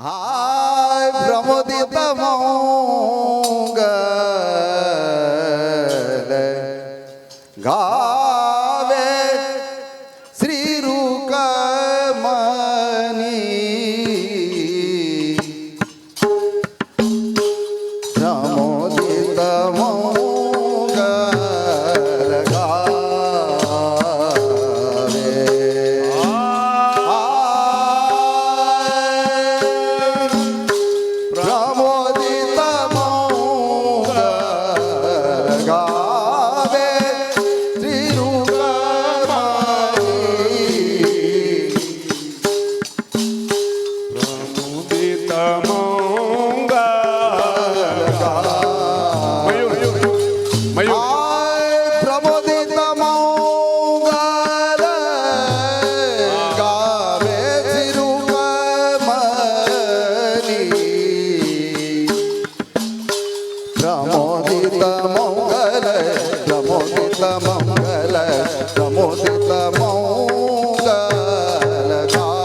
हाय प्रमोदित मंगल गावे श्री रुक्मणी प्रमोदित मंगल गावे प्रमोदित मंगल गावे श्री रुक्मणी प्रमुदित मंगल मयूर मयूर हाय प्रमोदित मंगल गावे श्री रुक्मणी प्रमोदित मंगल प्रमोदित मंगल प्रमोदित मंगल गावे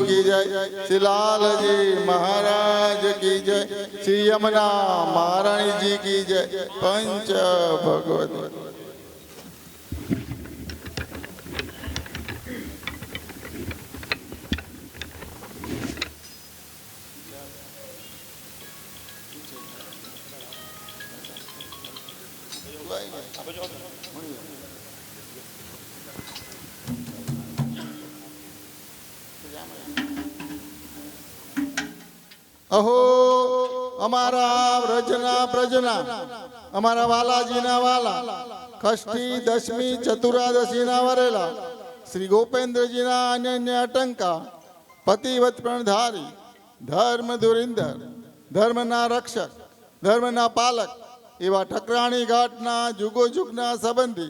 की जय, श्री लाल जी महाराज की जय, श्री यमुना महारानी जी की जय। पंच भगवती। अहो અમારા વ્રજના પ્રજના, અમારા વાલાજીના વાલા, ષષ્ઠી દશમી ચતુરાદશીના વરેલા, શ્રી ગોપેન્દ્રજીના અનન્ય અટંકા, પતિવત પ્रणधारी, ધર્મ ધુરિંદર, ધર્મના રક્ષક, ધર્મના પાલક એવા ઠકરાણી ઘાટના જુગો જુગના સંબંધી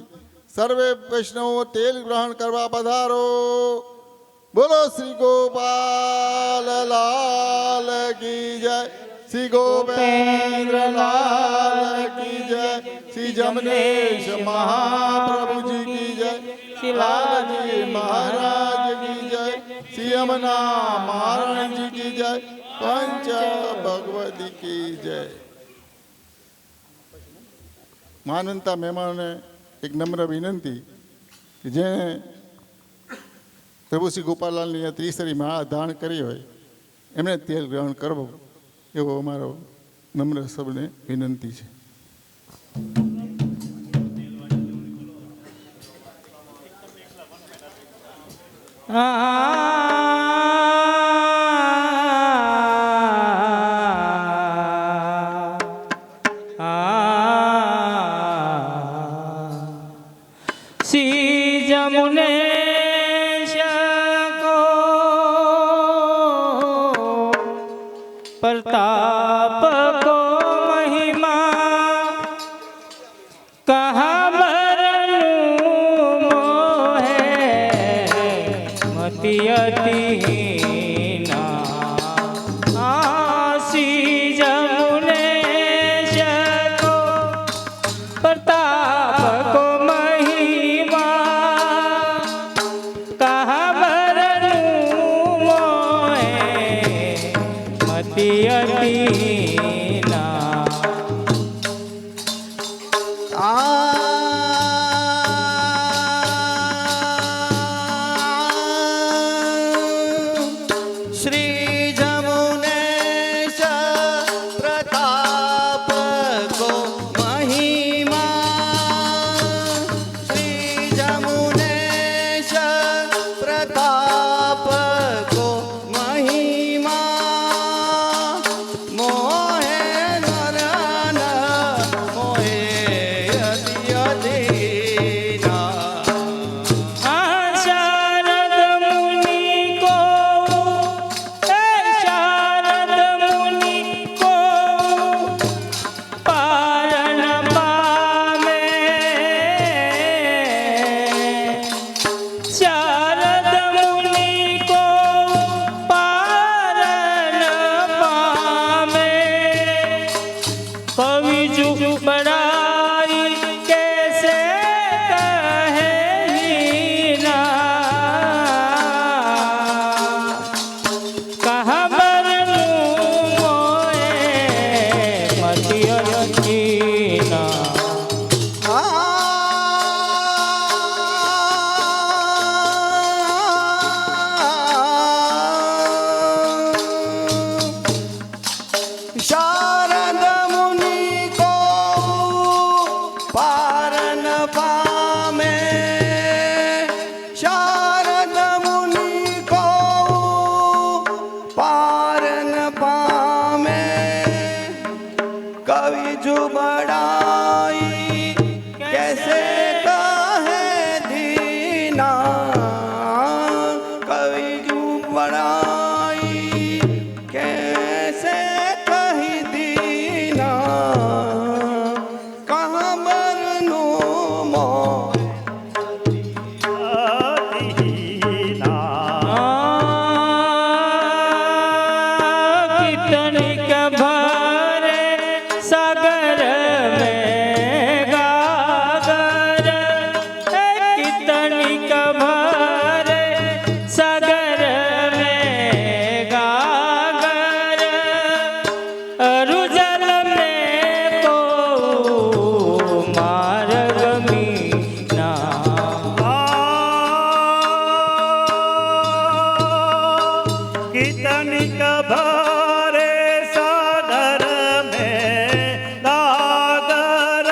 સર્વે વૈષ્ણવો તેલ ગ્રહણ કરવા પધારો। बोलो श्री गोपाल लाल की जय, श्री गोपेंद्र लाल की जय, श्री जमनेश महाप्रभु जी की जय, श्री लाल जी महाराज की जय, श्री यमुना महारानी जी की जय। पंच भगवती की जय। मानवता मेहमान ने एक नम्र विनंती कि जे प्रभु श्री गोपाललालनी त्रिस्तरी माळा धारण करी होय एमणे तेल ग्रहण करवो एवो अमारो नम्र सबने विनंती छे। श्री जमुने प्रताप को महिमा कहाँ बरनूं मोहे मति अतिहीना। श्री जमुनेश को प्रताप को महिमा कहाँ बरनूं मोहे मति अतिहीना। श्री जमुनेश प्रताप को महिमा, श्री जमुनेश प्रताप को महिमा मोहे नरन मोहे अति अधीना। शारद मुनि को शारद मुनि को पारण पामे, शारद मुनि को पारण पामे। कवि जुग बड़ाई कैसे कहे हीना, कहाँ बरनूं मोहे मति अतिहीना। शारद मुनि को पारन पामे, शारद मुनि को पारन पामे। कवि जुबड़ाई कैसे कहे दीना, कवि जुबड़ाई कैसे कही दीना। कहाँ बरनूं मोहे कितनी का भरे सागर में गागर, कितनी का भरे सागर में तनिक भरे सागर में गागर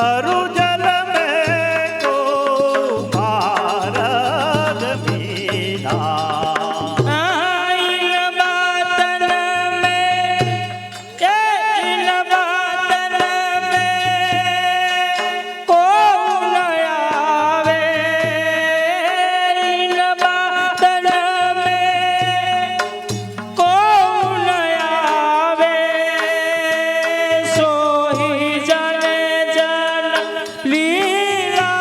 अरु जल में को भारत मीना इन बातन में इन बातन में कौन आवे इन बातन में कौन आवे सोही जाने जन लीला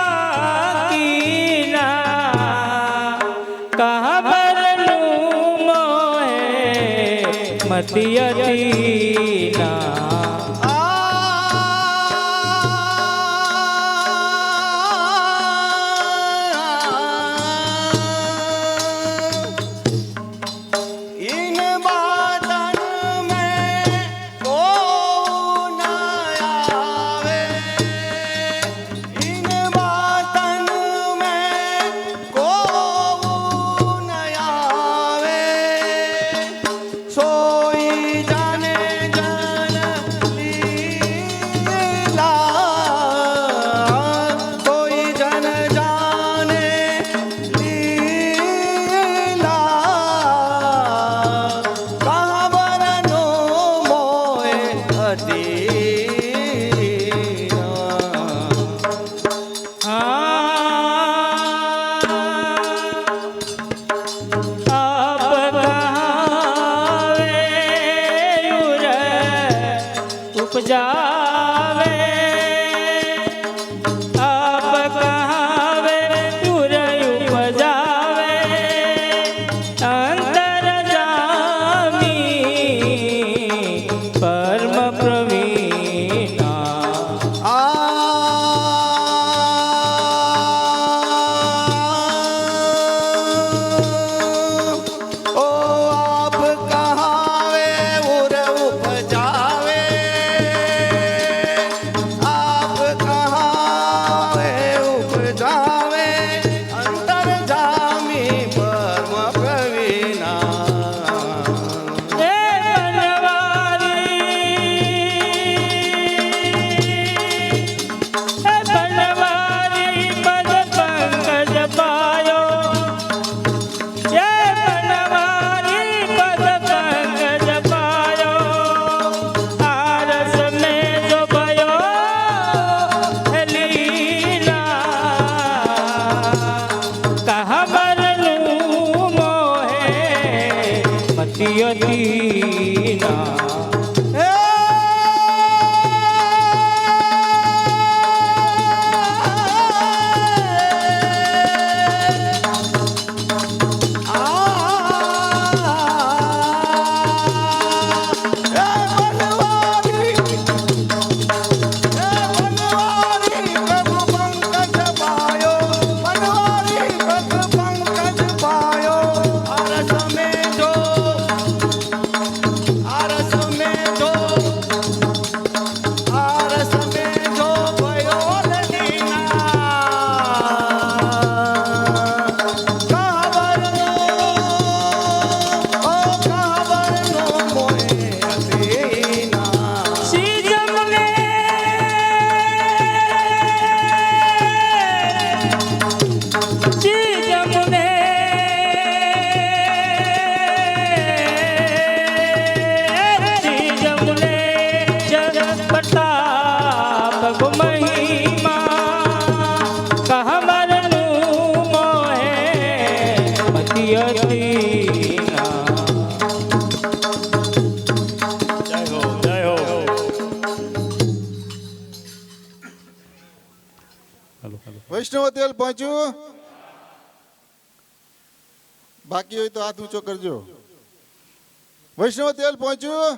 कीना कहाँ बरनू मोहे मतियतीना इन बातन में कौन आवे इन बातन में कौन आवे सोई जाने जन लीला कोई जन जाने लीला कहाँ बरनो मोए अतीना आप कहावे उर उपजावे आप कहावे उर उपजावे अंतर जामी परम प्रवीणा ओ आप कहावे उर उपजावे आप कहावे उपजावे अंतर जामी परम प्रवीणा हे बनवारी पद पंकज पायो हे बनवारी पद पंकज पायो आरस में जो भयो है लीला कहाँ बरनू मोहे मतियतीना વૈષ્ણવ તેલ પહોંચ્યું બાકી હોય તો હાથ ઊંચો કરજો વૈષ્ણવ તેલ પહોંચ્યું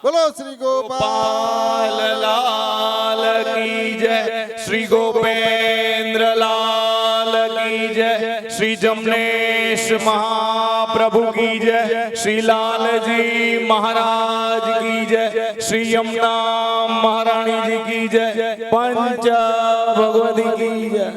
બોલો શ્રી ગોપાલ लाल की जय श्री गोपेंद्र लाल की जय श्री जमनेश महाप्रभु की जय श्री लाल जी महाराज की जय श्री यमुना महारानी जी की जय पंच भगवती की जय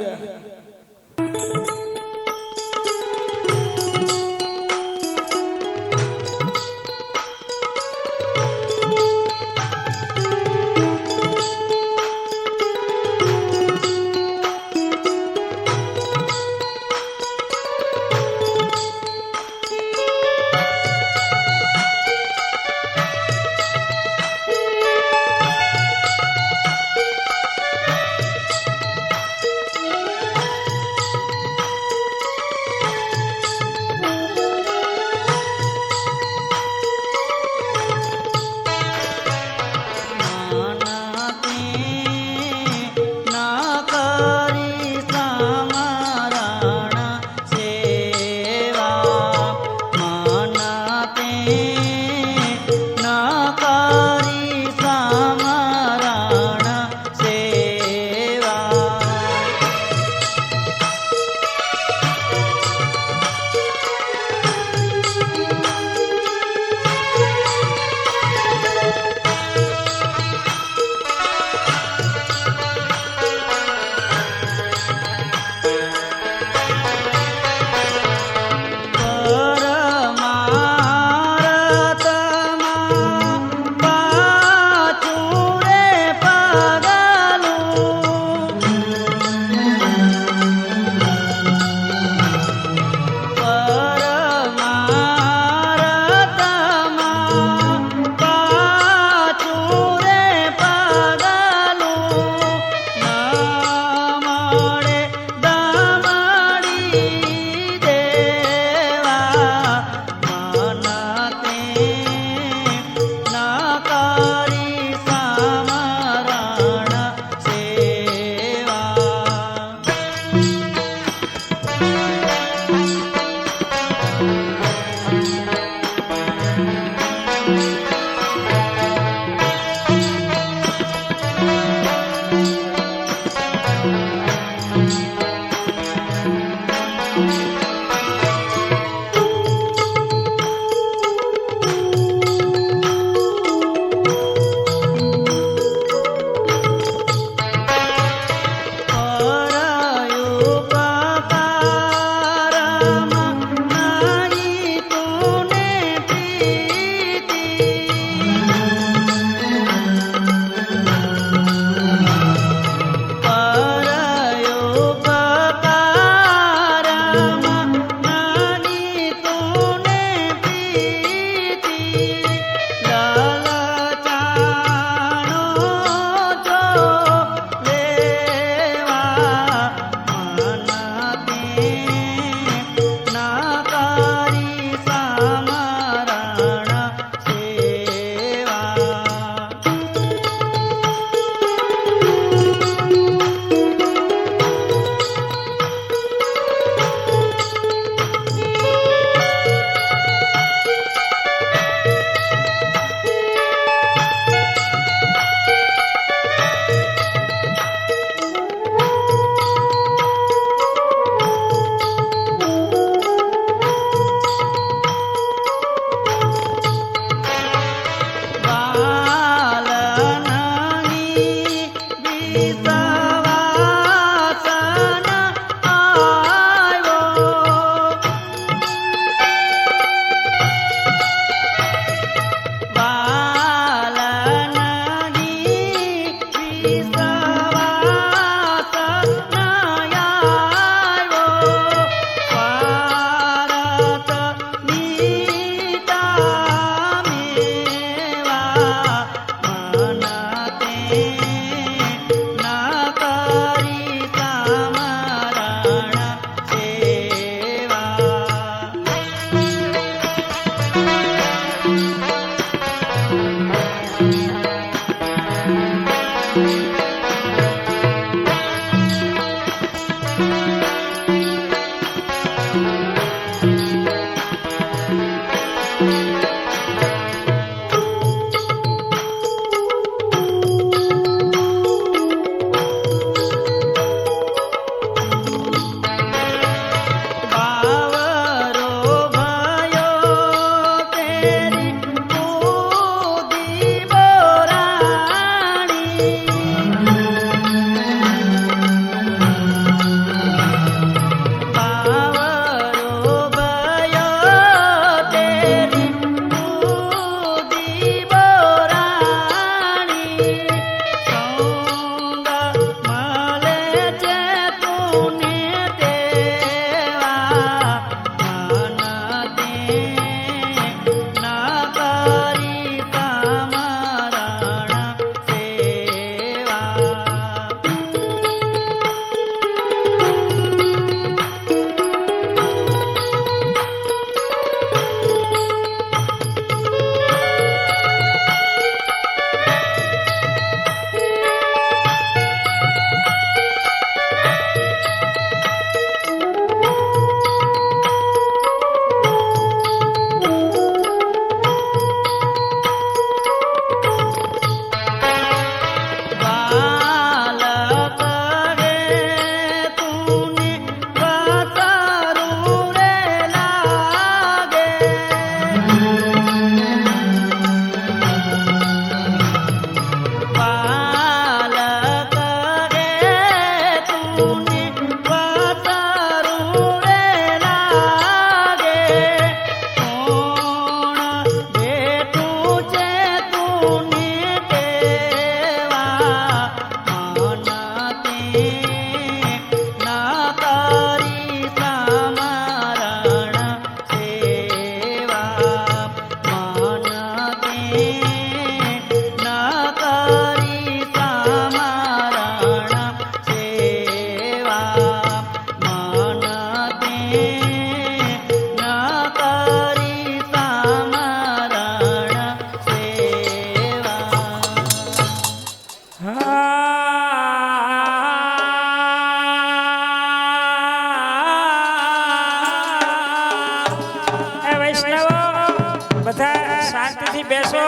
બધા શાંતિથી બેસો.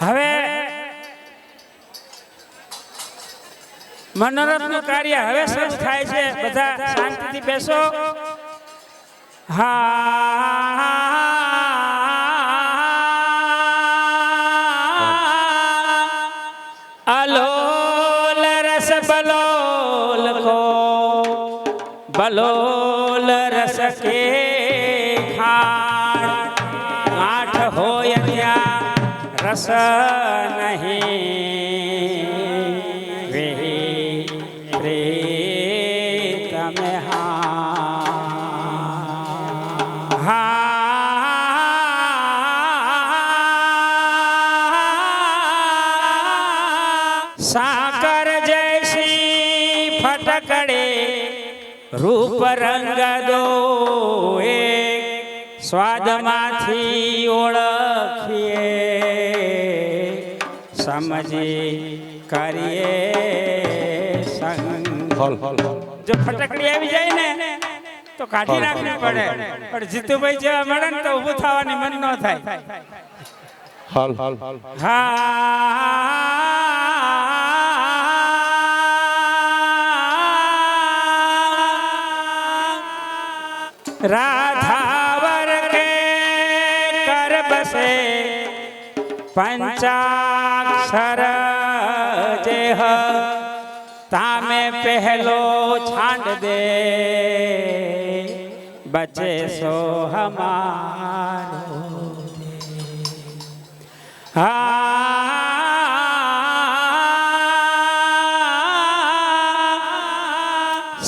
હવે મનોરથનું કાર્ય હવે શરૂ થાય છે. બધા શાંતિથી બેસો. અલોલ રસ બલોલ કો બલોલ રસ કે ખાણ ગાંઠ હોય ત્યાં રસ નહીં વે પ્રેતમ સાકર જૈસી ફટકડે રૂપ રંગ દો એક સ્વાદમાંથી ઓળખીએ સમજી કરીએ સંગ. જો ફટકડી આવી જાય ને તો કાઢી નાખવી પડે, પણ જીતુભાઈ જેવા મળે ને તો ઊભું થવાની મન ન થાય. રાધાવર કે કર બસે પંચાક્ષર જેહ તામે પહેલો છાંડ દે બચે સો હમારો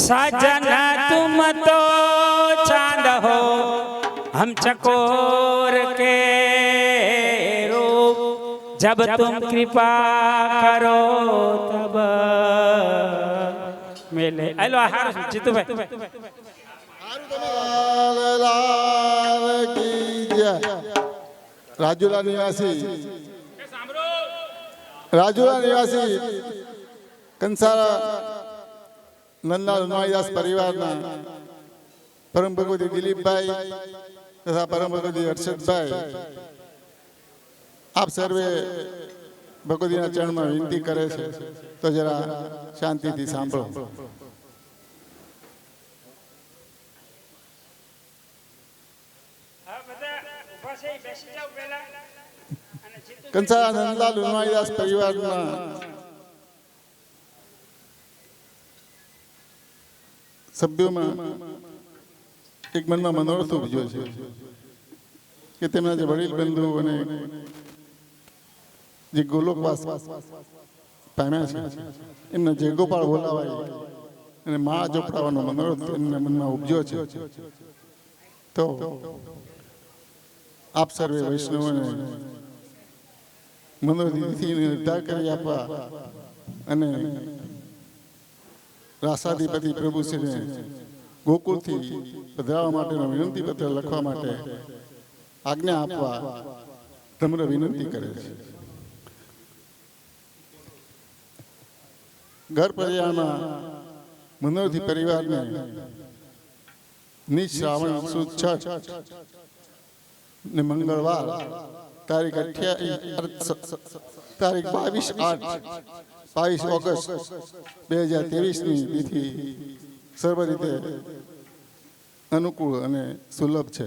सजन तुम तो चांद हो हम चकोर के रूप जब तुम कृपा करो तब मिले. हेलो हार जीतूभाई લાલ કી જય. રાજુલા નિવાસી કંસારા નંદલાલ ઉમાઈદાસ પરિવારના પરમ ભગવતી દિલીપભાઈ તથા પરમ ભગવતી હર્ષદભાઈ આપ સર્વે ભગવતીના ચરણમાં વિનંતી કરે છે તો જરા શાંતિથી સાંભળો. કંસારા નંદલાલ ઉમાઈદાસ પરિવારના સભ્યોમાં એક મનમાં મનોરથ ઉપજ્યો છે કે તેમના જે વડીલ બંધુ અને જે ગોલોકવાસ પામ્યા છે એમના જે ગોપાળ બોલાવાય અને માળા ચોપડાવાનો મનોરથ એમના મનમાં ઉપજ્યો છે. તો આપ સર્વે વૈષ્ણવોને મનોરથથી નિર્ધાર કરી આપવા અને રાસાધિપતિ પ્રભુશ્રીને ગોકુળથી પધરાવવા માટેનો વિનંતી પત્ર લખવા માટે આજ્ઞા આપવા નમ્ર વિનંતી કરે છે. ઘર પરિવારમાં મનોરથી પરિવારને નિજ શ્રાવણ સુદ 6 ને મંગળવાર તારીખ 22 ઓગસ્ટ 2023 ની તિથિ સર્વ રીતે અનુકૂળ અને સુલભ છે.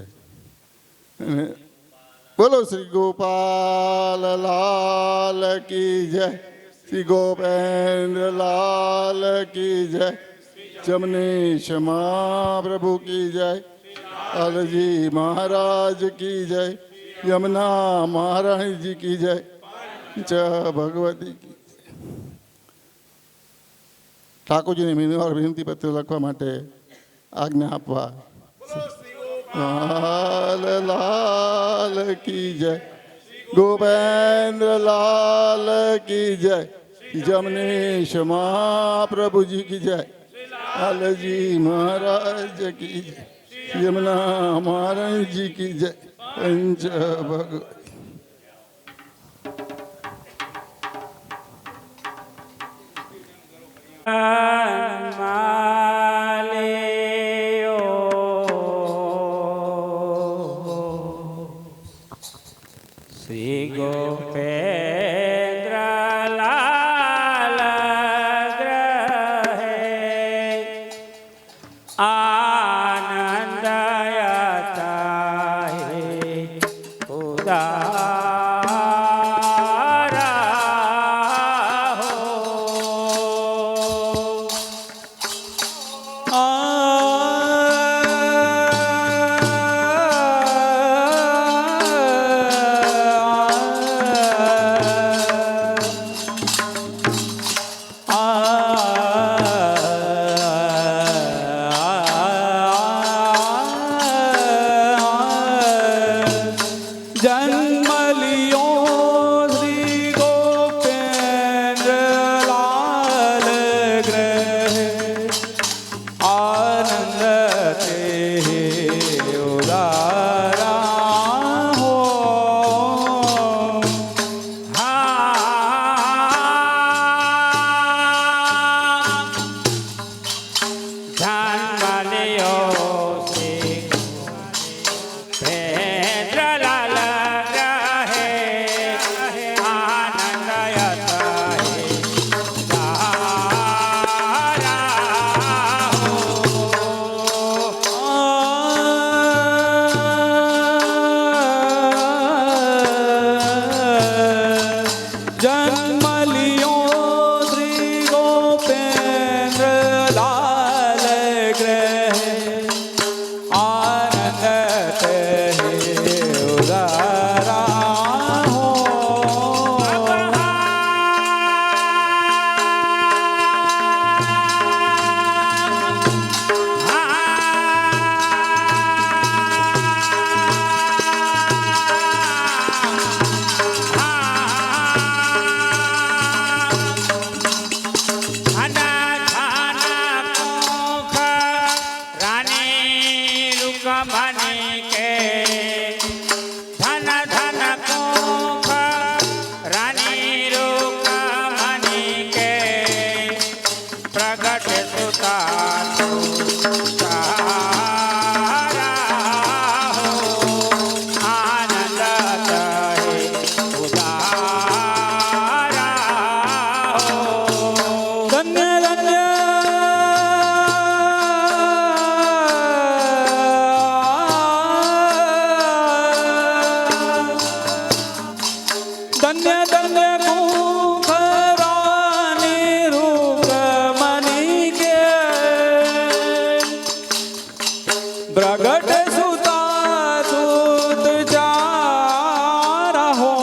બોલો શ્રી ગોપાલ લાલ કી જય, શ્રી ગોપેન્દ્ર લાલ કી જય, જમનેશ મહાપ્રભુ કી જય, લાલજી મહારાજ કી જય, યમુના મહારાણીજી કી જય, જય ભગવતી કી. ઠાકોરજીને મીનવાર વિનંતી પત્ર લખવા માટે આજ્ઞા આપવા. લાલ લાલ કી જય, ગોપેન્દ્ર લાલ કી જય, જમનેશ મહાપ્રભુજી કી જય, લાલજી મહારાજ કી જય, યમુના મહારાણીજી કી જય, પંચ ભગવતી. श्री गोपेन्द्र लाल ग्रहे आनंदयता है उदारा हो। जन्म लियो श्री गोपेन्द्र लाल ग्रह आनंद ते उदारा हो। जन्म लियो श्री गोपेन्द्र लाल ग्रह आनंद ते उदारा हो। रुकमणि के धन धन कुख रानी रुकमणि के प्रगट सुता तारा हो। आनंद तहे उदारा हो। धन्य धन्य धन्य धन्य कुख रानी रुकमणि के प्रगट सुता दूत जारा हो।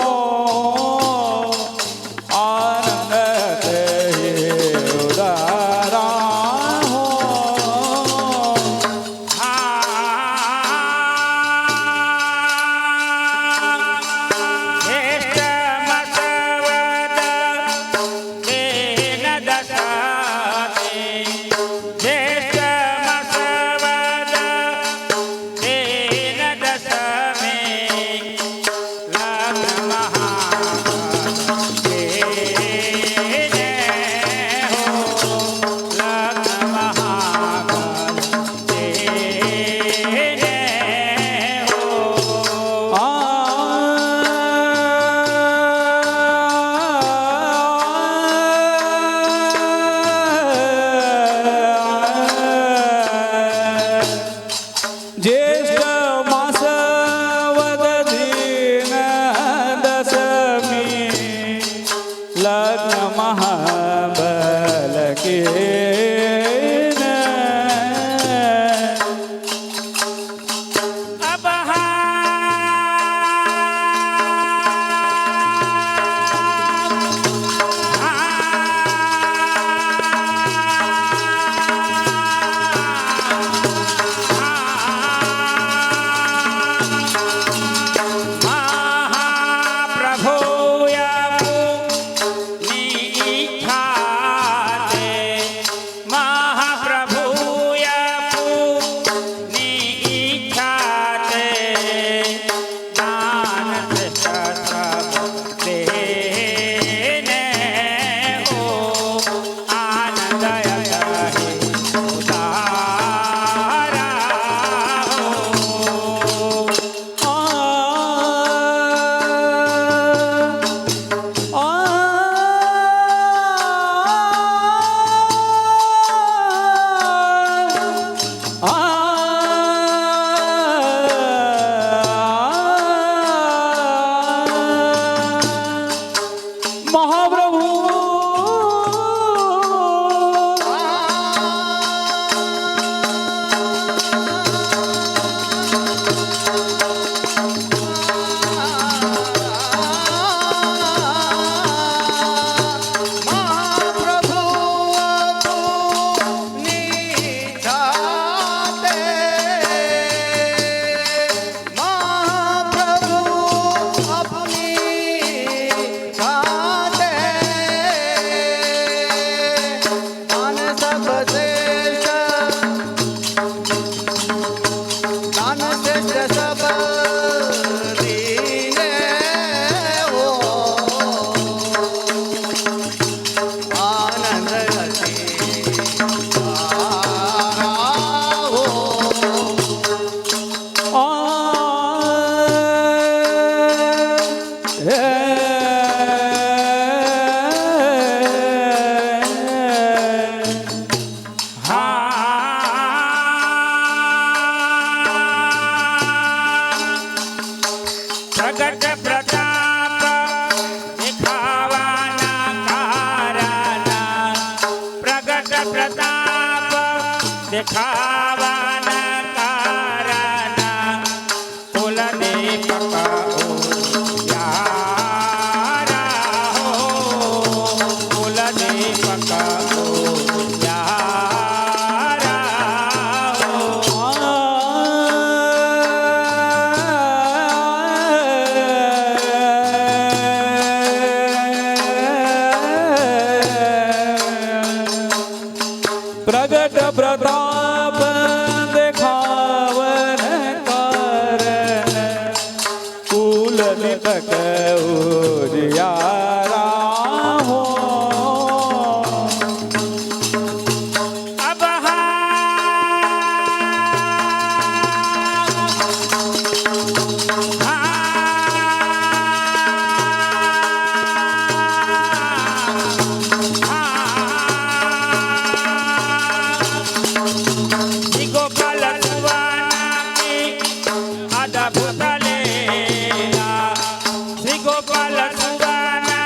आनंद ते उदारा हो। ज्येष्ठ मसवद दीन दशामी ज्येष्ठ मसवद दीन दशमी लग्न महादेव हो। लग्न महादेव हो। ज्येष्ठ मास वद दीन दशमी लग्न महाबल के अब श्रेष्ठ सबरीने हो आनंद गती हो प्रगट प्रताप दिखावाना काराना प्रगट प्रताप दिखावाना काराना कुल दीपक यारा हो कुल दीपक यारा हो प्रगट प्रताप देखावन कारण कुल दीपक उजियारा हो अब गोपाल सुवाना की अद्भुत लीला श्री गोपाल सुवाना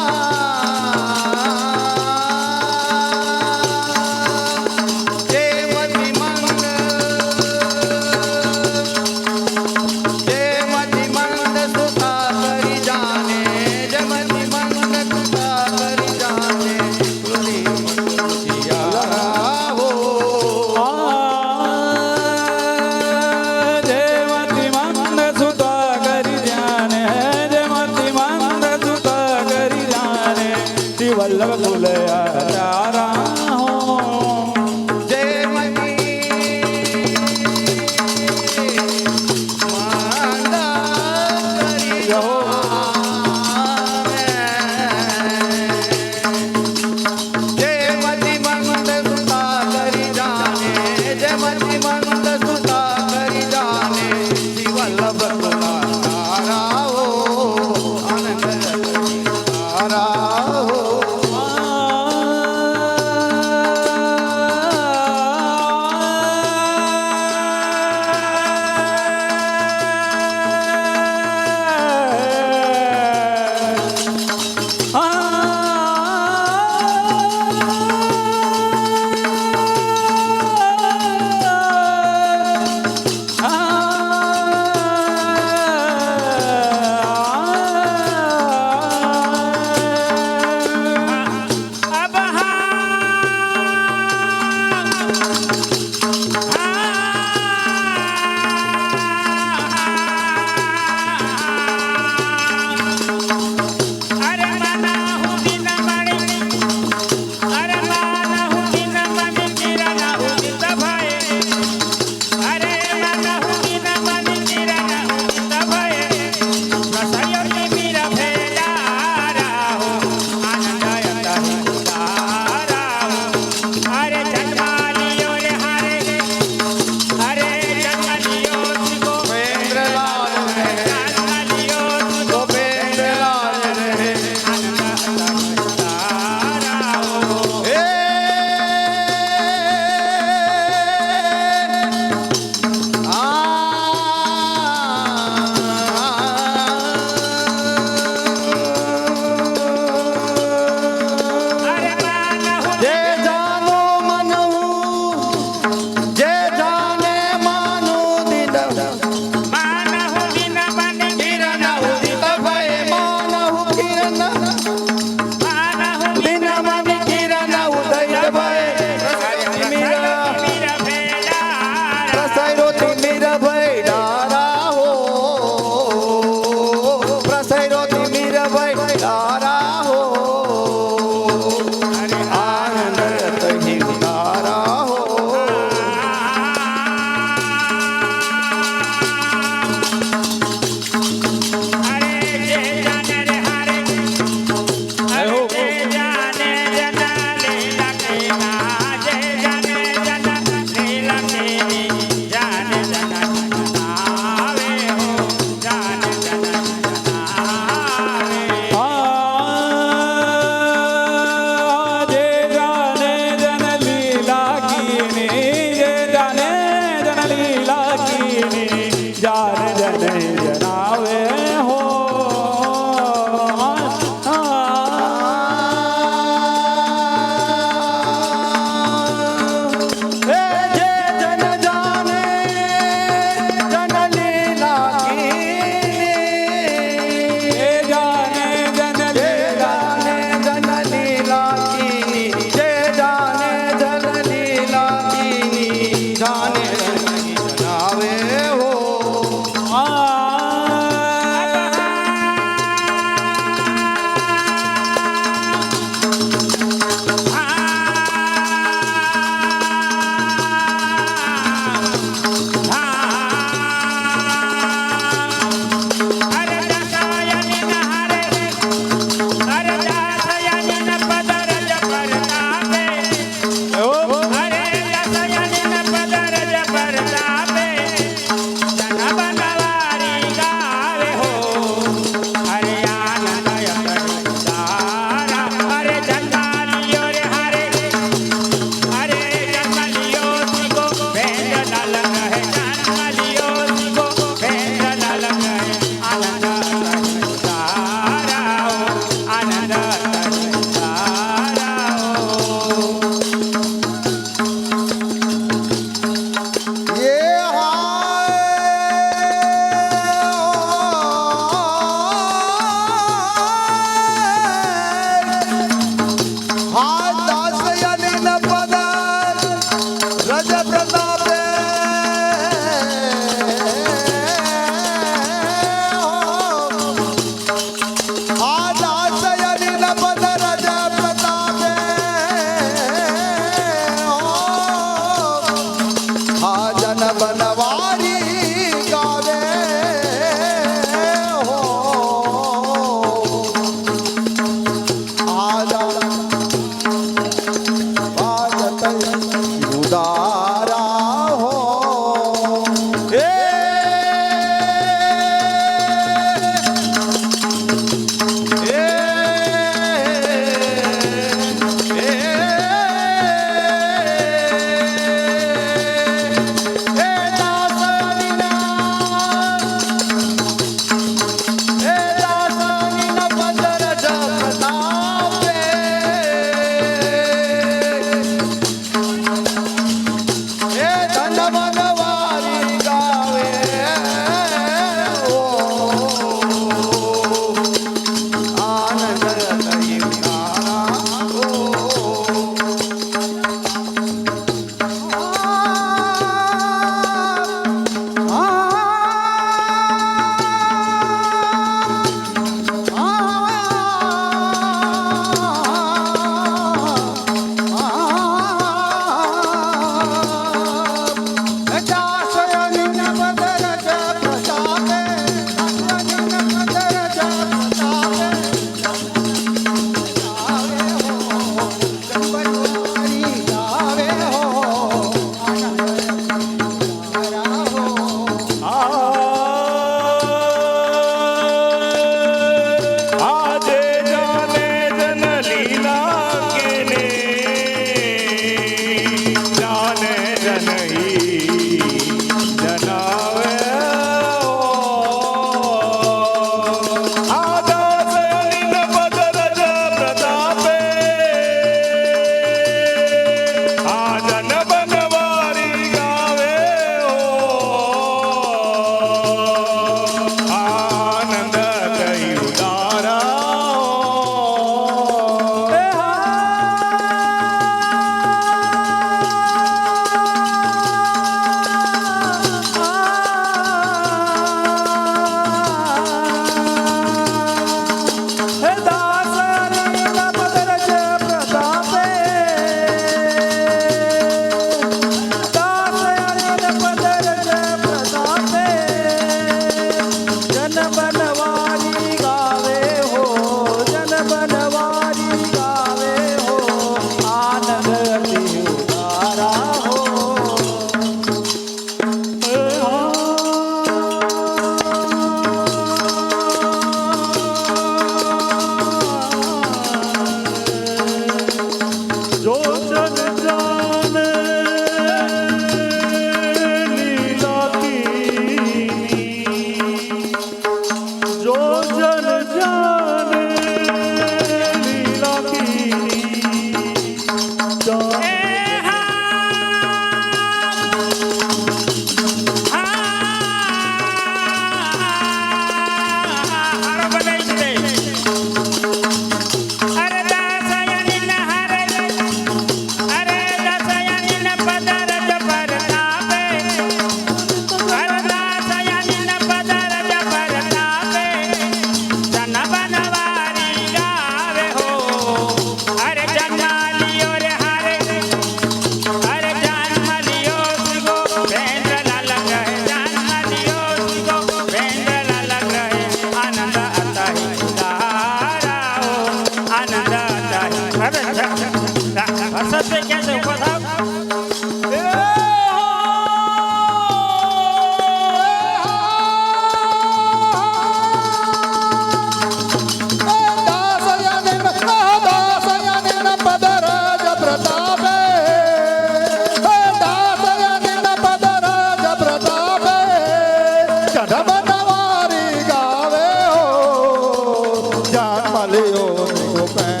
जान मालियो देखो पैं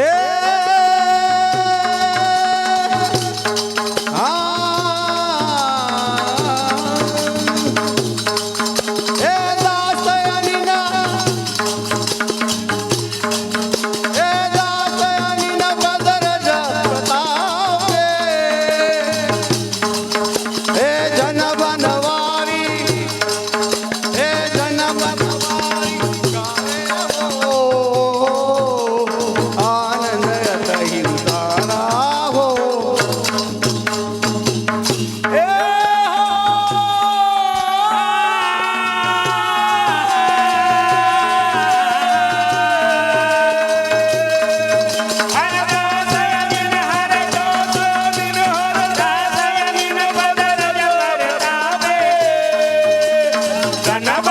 ए Ganaba